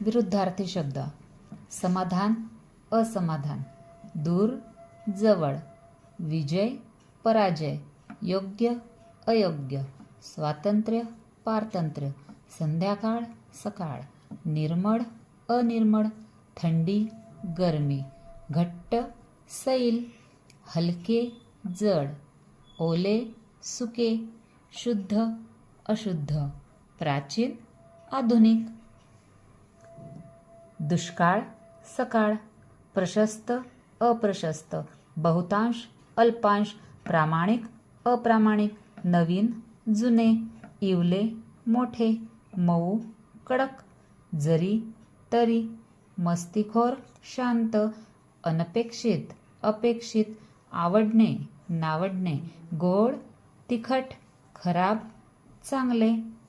विरुद्धार्थी शब्द. समाधान, असमाधान. दूर, जवळ. विजय, पराजय. योग्य, अयोग्य. स्वातंत्र्य, पारतंत्र्य. संध्याकाळ, सकाळ. निर्मळ, अनिर्मळ. थंडी, गरमी. घट्ट, सैल. हलके, जड. ओले, सुके. शुद्ध, अशुद्ध. प्राचीन, आधुनिक. दुष्काळ, सकाळ. प्रशस्त, अप्रशस्त. बहुतांश, अल्पांश. प्रामाणिक, अप्रामाणिक. नवीन, जुने. इवले, मोठे. मऊ, कडक. जरी, तरी. मस्तीखोर, शांत. अनपेक्षित, अपेक्षित. आवडणे, नावडणे. गोड, तिखट. खराब, चांगले.